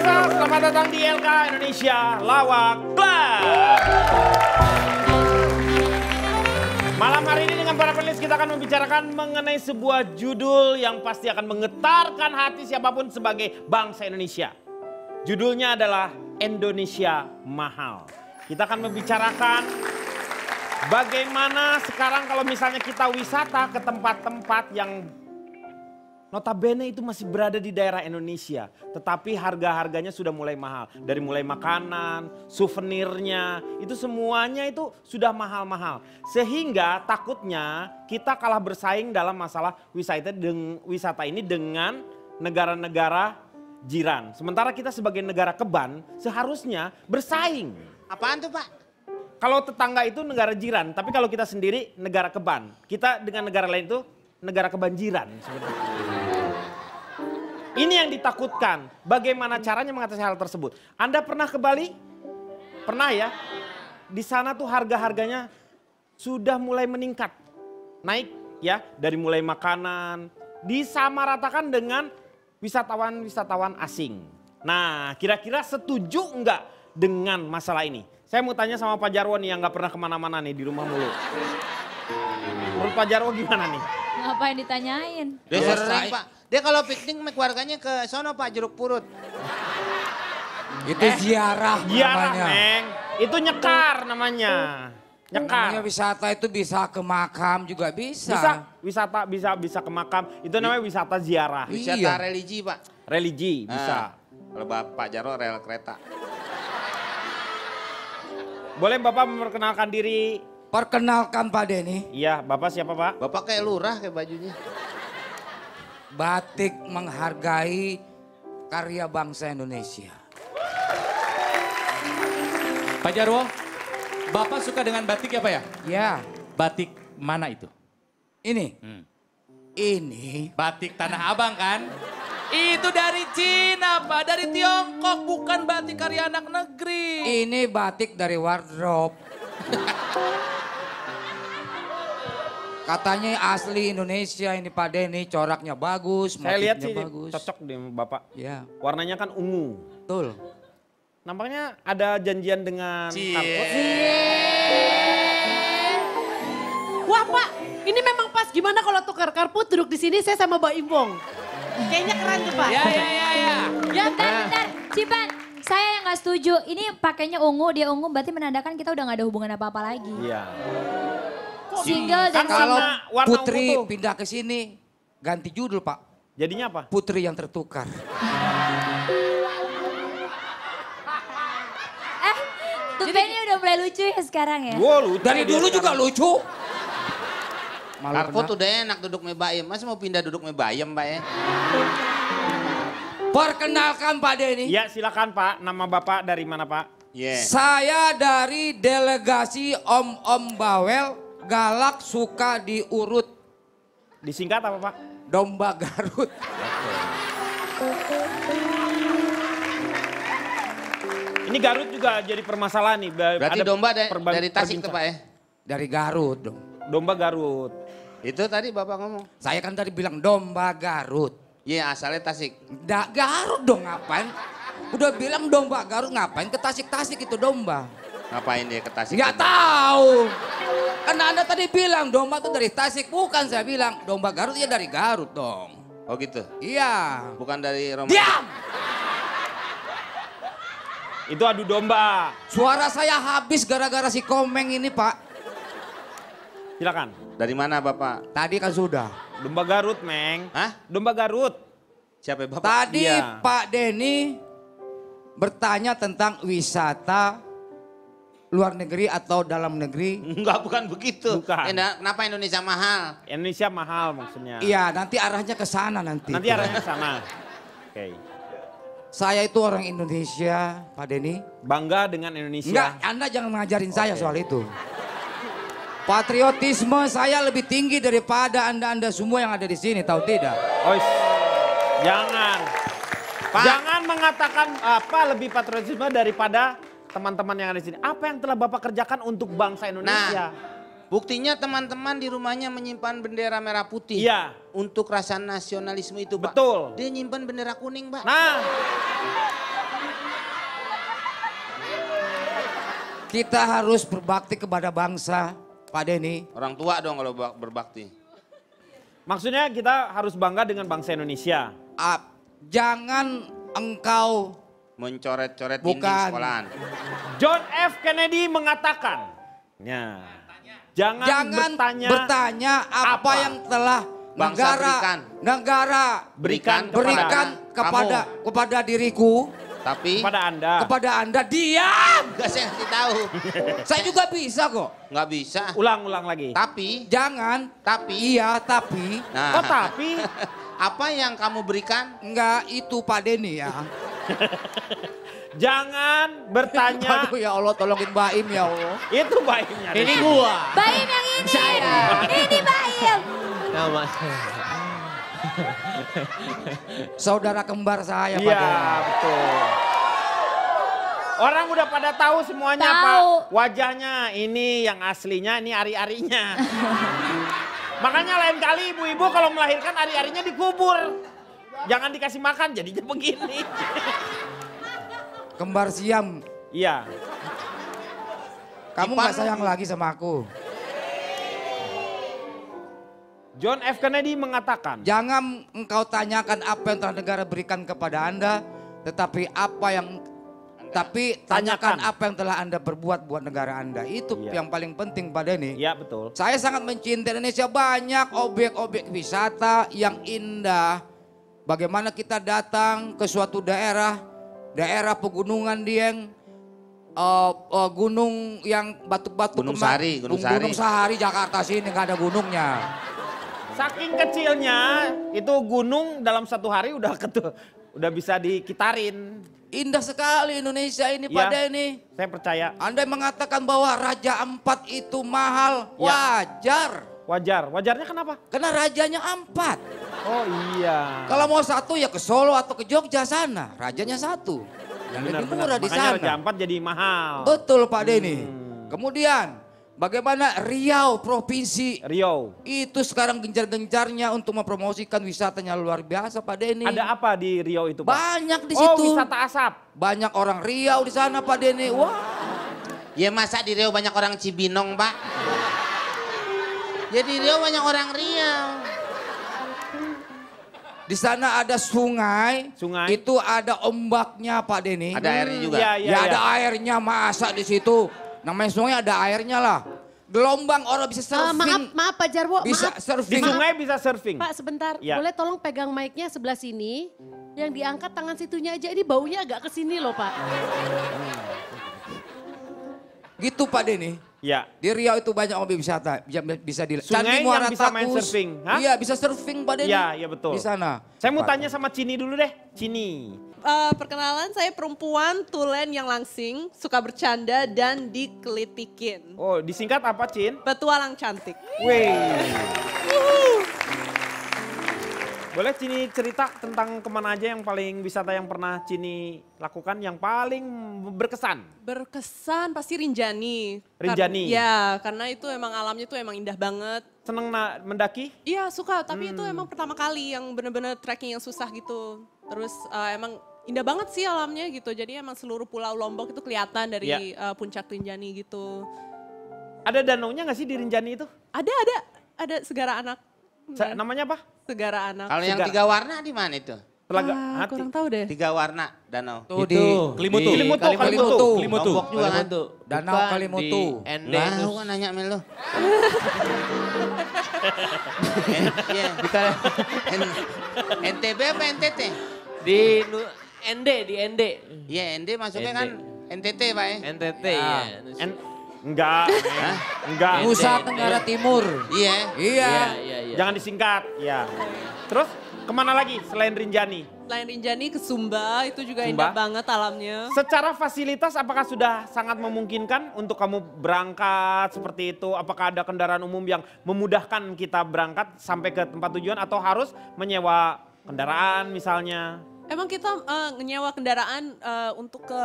pemirsa, selamat datang di LK Indonesia Lawak Club. Malam hari ini dengan para penulis kita akan membicarakan mengenai sebuah judul yang pasti akan menggetarkan hati siapapun sebagai bangsa Indonesia. Judulnya adalah Indonesia Mahal. Kita akan membicarakan bagaimana sekarang kalau misalnya kita wisata ke tempat-tempat yang notabene itu masih berada di daerah Indonesia. Tetapi harga-harganya sudah mulai mahal. Dari mulai makanan, souvenirnya, itu semuanya itu sudah mahal-mahal. Sehingga takutnya kita kalah bersaing dalam masalah wisata ini dengan negara-negara jiran. Sementara kita sebagai negara keban seharusnya bersaing. Apaan tuh Pak? Kalau tetangga itu negara jiran, tapi kalau kita sendiri negara keban. Kita dengan negara lain itu negara kebanjiran sebenarnya. Ini yang ditakutkan. Bagaimana caranya mengatasi hal tersebut? Anda pernah ke Bali? Pernah ya? Di sana tuh harga-harganya sudah mulai meningkat. Naik ya, dari mulai makanan. Disamaratakan dengan wisatawan-wisatawan asing. Nah, kira-kira setuju enggak dengan masalah ini? Saya mau tanya sama Pak Jarwo nih yang nggak pernah kemana-mana nih, di rumah mulu. Menurut Pak Jarwo gimana nih? Ngapain ditanyain? Dia sering Pak. Dia kalau piknik sama keluarganya ke sono Pak, Jeruk Purut. Itu ziarah Ziarah, namanya. Meng. Itu nyekar namanya. Nyekar. Namanya wisata itu bisa ke makam juga bisa. Bisa, wisata bisa ke makam. Itu namanya wisata ziarah. Wisata Iya. religi Pak. Religi bisa. Kalau Bapak Jarwo rel kereta. Boleh Bapak memperkenalkan diri? Perkenalkan Pak Denny, Iya, Bapak siapa Pak? Bapak kayak lurah kayak bajunya. batik menghargai karya bangsa Indonesia. Pak Jarwo, Bapak suka dengan batik ya Pak ya? Ya, Batik mana itu? ini. Ini Batik Tanah Abang kan? Itu dari Cina Pak, dari Tiongkok, bukan batik karya anak negeri. ini batik dari wardrobe. Katanya asli Indonesia ini Pak Denny, coraknya bagus, Saya lihat motifnya sih bagus. cocok deh Bapak. Ya, Warnanya kan ungu. betul. Nampaknya ada janjian dengan Karpot. Wah Pak, ini memang pas. Gimana kalau tukar karput duduk di sini saya sama Mbak Imbong. Kayaknya keren tuh Pak. Ya. Ya, Bentar, Cipan. Saya yang gak setuju. Ini pakainya ungu, dia ungu berarti menandakan kita udah gak ada hubungan apa-apa lagi. Iya. Single dan Kalau warna Putri ungu tuh. pindah ke sini, ganti judul Pak. Jadinya apa? Putri yang tertukar. tuh ini udah mulai lucu ya sekarang ya. Wow, lucu Dari dia dulu juga sekarang. lucu. Malu Karput benar. udah enak duduk mebayem. Masa mau pindah duduk mebayem Pak ya? Perkenalkan Pak Denny. Iya silakan Pak, nama Bapak dari mana Pak? Iya. Saya dari delegasi Om Bawel, galak suka diurut. Disingkat apa Pak? Domba Garut. Ini Garut juga jadi permasalahan nih. Berarti Ada domba dari Tasik tuh perbincangan. Pak ya? Dari Garut dong. Domba Garut. Itu tadi Bapak ngomong. Saya kan tadi bilang domba Garut. Iya asalnya Tasik. Garut dong ngapain? Udah bilang domba Garut ngapain ke Tasik-Tasik itu domba. Ngapain dia ke Tasik? Nggak tahu. Kan Anda tadi bilang domba itu dari Tasik. Bukan saya bilang domba Garut ya dari Garut dong. Oh gitu? Iya. Bukan dari Roma. Diam! Itu adu domba. Suara saya habis gara-gara si Komeng ini Pak. Silakan. Dari mana Bapak? Tadi kan sudah. Domba Garut, Meng. Hah? Domba Garut. Siapa ya, Bapak? Tadi Iya. Pak Denny bertanya tentang wisata luar negeri atau dalam negeri. Enggak, bukan begitu. Bukan. Kenapa Indonesia mahal? Indonesia mahal maksudnya. Iya, nanti arahnya ke sana nanti. Nanti arahnya ke sana. Oke. Saya itu orang Indonesia, Pak Denny. Bangga dengan Indonesia. Enggak, Anda jangan mengajarin saya soal itu. Patriotisme saya lebih tinggi daripada Anda semua yang ada di sini, tahu tidak? Ois. Jangan. Pak. Jangan mengatakan apa lebih patriotisme daripada teman-teman yang ada di sini. Apa yang telah Bapak kerjakan untuk bangsa Indonesia? Buktinya teman-teman di rumahnya menyimpan bendera merah putih. Iya. Untuk rasa nasionalisme itu, Pak. Betul. Dia nyimpan bendera kuning, Pak. Nah, Kita harus berbakti kepada bangsa, Pak Denny. Orang tua dong kalau berbakti. maksudnya kita harus bangga dengan bangsa Indonesia. Jangan engkau Mencoret-coret dinding Bukan. sekolahan. John F. Kennedy mengatakan, jangan bertanya apa yang telah Bangsa negara berikan kepada diriku, Tapi kepada Anda. diam. Gak saya ngasih tahu. Saya juga bisa kok. Nggak bisa. Ulang lagi. Tapi, Iya tapi nah, Tapi apa yang kamu berikan? enggak itu Pak Denny ya. jangan bertanya. Aduh ya Allah tolongin Baim ya Allah. Itu baiknya. Ini gua. Baim yang ini. Ini Baim. Nama. Saudara kembar saya Pak Iya, Denny. betul. Orang udah pada tahu semuanya, Tahu. Pak. Wajahnya ini yang aslinya, ini ari-arinya. Makanya lain kali ibu-ibu kalau melahirkan ari-arinya dikubur. Jangan dikasih makan, jadinya begini. Kembar Siam. Iya. Kamu nggak sayang lagi sama aku. John F. Kennedy mengatakan, Jangan engkau tanyakan apa yang telah negara berikan kepada Anda, tetapi tanyakan apa yang telah Anda berbuat buat negara Anda. Itu Iya. yang paling penting Pak Denny. iya betul. Saya sangat mencintai Indonesia, banyak objek-objek wisata yang indah. Bagaimana kita datang ke suatu daerah pegunungan Dieng, gunung yang batu-batu. Gunung Sahari, Gunung Sahari Jakarta sini nggak ada gunungnya. Saking kecilnya itu gunung dalam satu hari udah bisa dikitarin. Indah sekali Indonesia ini Pak Iya. Denny. Saya percaya. Anda mengatakan bahwa Raja Ampat itu mahal, Ya. wajar. Wajarnya kenapa? Karena rajanya Ampat. Oh iya. Kalau mau satu ya ke Solo atau ke Jogja sana, rajanya satu. Yang lebih murah di Makanya sana. Raja Ampat jadi mahal. Betul Pak Denny. Kemudian bagaimana Riau Provinsi Riau. itu sekarang gencar-gencarnya untuk mempromosikan wisatanya luar biasa Pak Denny. Ada apa di Riau itu, Pak? Banyak di Oh, situ. wisata asap. Banyak orang Riau di sana Pak Denny. Wah. Ya masa di Riau banyak orang Cibinong, Pak? Ya di Riau banyak orang Riau. Di sana ada sungai. Sungai. Itu ada ombaknya Pak Denny. Ada airnya juga. Iya, Ya ada airnya, masa di situ. Namanya sungai ada airnya lah. Gelombang orang bisa surfing. Maaf Pak Jarwo, Bisa maaf. Di surfing. sungai bisa surfing. Pak sebentar, Ya. boleh tolong pegang mic-nya sebelah sini. Yang diangkat tangan situnya aja, ini baunya agak ke sini loh Pak. Gitu Pak Denny. Ya. Di Riau itu banyak objek wisata. Bisa di Sungai yang bisa main surfing, hah? Iya bisa surfing Pak Denny. Iya, iya betul. Di sana. Saya mau Pak. tanya sama Cini dulu deh. Cini. Perkenalan, saya perempuan tulen yang langsing, suka bercanda dan dikelitikin. Oh, disingkat apa, Cin? Petualang cantik. Wih. Boleh Cini cerita tentang kemana aja yang paling wisata yang pernah Cini lakukan yang paling berkesan? Berkesan pasti Rinjani. Rinjani? Ya, karena itu emang alamnya tuh emang indah banget. Seneng mendaki? Iya suka, tapi itu emang pertama kali yang bener-bener trekking yang susah gitu. Terus emang indah banget sih alamnya gitu. Jadi emang seluruh pulau Lombok itu kelihatan dari puncak Rinjani gitu. Ada danaunya nggak sih di Rinjani itu? Ada segara anak. Namanya apa? Segara anak. Kalau yang Segar. 3 warna di mana itu? Telaga Hati. Kurang tahu deh. 3 warna danau. Tuh Di- di Kelimutu. di Kalimutu. Lombok juga kan? Danau Kalimutu. Di Ende. Lah, terus gua nanya Mel lu. Iya. NTB apa NTT? di Ende, di Ende. Iya, ND masuknya ND. kan NTT, Pak ya? NTT ya. Enggak. Enggak. Nusa Tenggara Timur. Iya. Iya. Iya. Jangan disingkat. Ya. Terus kemana lagi selain Rinjani? Selain Rinjani ke Sumba, itu juga Sumba? indah banget alamnya. Secara fasilitas apakah sudah sangat memungkinkan untuk kamu berangkat seperti itu? Apakah ada kendaraan umum yang memudahkan kita berangkat sampai ke tempat tujuan atau harus menyewa kendaraan misalnya? Emang kita nyewa kendaraan untuk ke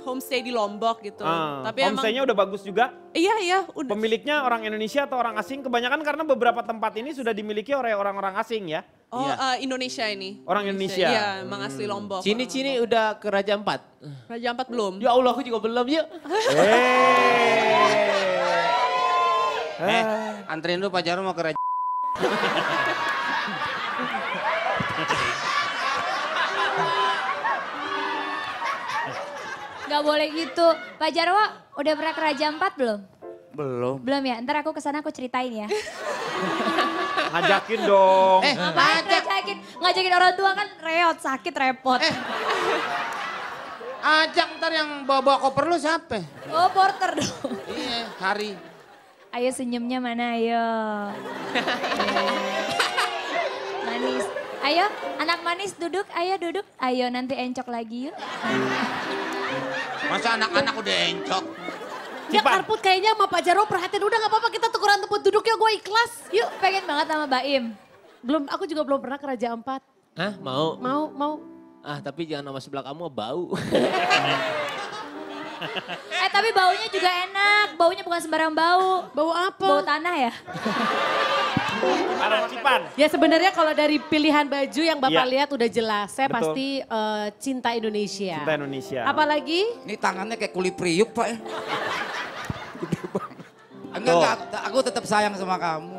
homestay di Lombok gitu. Tapi emang Homestay-nya udah bagus juga. iya udah. Pemiliknya orang Indonesia atau orang asing? Kebanyakan karena beberapa tempat ini sudah dimiliki oleh orang-orang asing ya. Oh, Indonesia ini. Orang Indonesia. Iya, emang asli Lombok. Cini udah ke Raja Ampat. Raja Ampat belum. Ya Allah, aku juga belum yuk. Anterin dulu Pak Jarwo mau ke Raja. Gak boleh gitu. Pak Jarwo udah pernah ke Raja Ampat belum? Belum. Belum ya, ntar aku kesana aku ceritain ya. Ngajakin dong. Ngapain ngajakin orang tua kan reot, sakit, repot. Ajak ntar yang bawa koper lu siapa? Oh porter dong. Iya, Hari. Ayo senyumnya mana ayo. Manis. Ayo anak manis duduk, ayo duduk. Ayo nanti encok lagi yuk. Masa anak-anak udah encok? Ya Karput kayaknya sama Pak Jarwo perhatian. Udah gak apa-apa kita tukeran tempat duduk ya, gue ikhlas. Yuk pengen banget sama Baim. Aku juga belum pernah ke Raja Ampat. Hah, mau? Mau. Ah, tapi jangan sama sebelah kamu bau. Tapi baunya juga enak. Baunya bukan sembarang bau. Bau apa? Bau tanah ya. Aracipan. Ya sebenarnya kalau dari pilihan baju yang Bapak Iya. lihat udah jelas. Saya Betul. pasti cinta Indonesia. Cinta Indonesia. Apalagi? Ini tangannya kayak kulit priuk Pak ya. Gede banget. Enggak, aku tetap sayang sama kamu.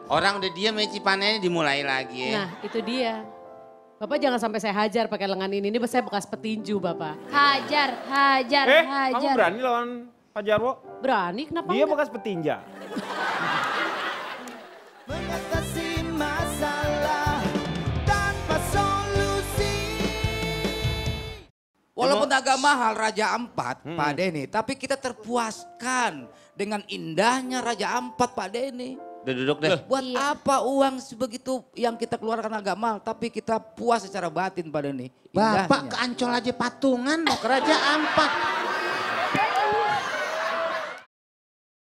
Orang udah diem ya Cipanenya dimulai lagi ya. Nah itu dia. Bapak jangan sampai saya hajar pakai lengan ini saya bekas petinju Bapak. Hajar. Kamu berani lawan Pak Jarwo? Berani kenapa Dia enggak? bekas petinja. Mengatasi masalah tanpa solusi. Walaupun agak mahal Raja Ampat, Pak Denny, tapi kita terpuaskan dengan indahnya Raja Ampat, Pak Denny. Udah duduk deh. Buat apa uang sebegitu yang kita keluarkan agak mahal, tapi kita puas secara batin, Pak Denny. Bapak Indahnya. ke Ancol aja patungan mau ke Raja Ampat.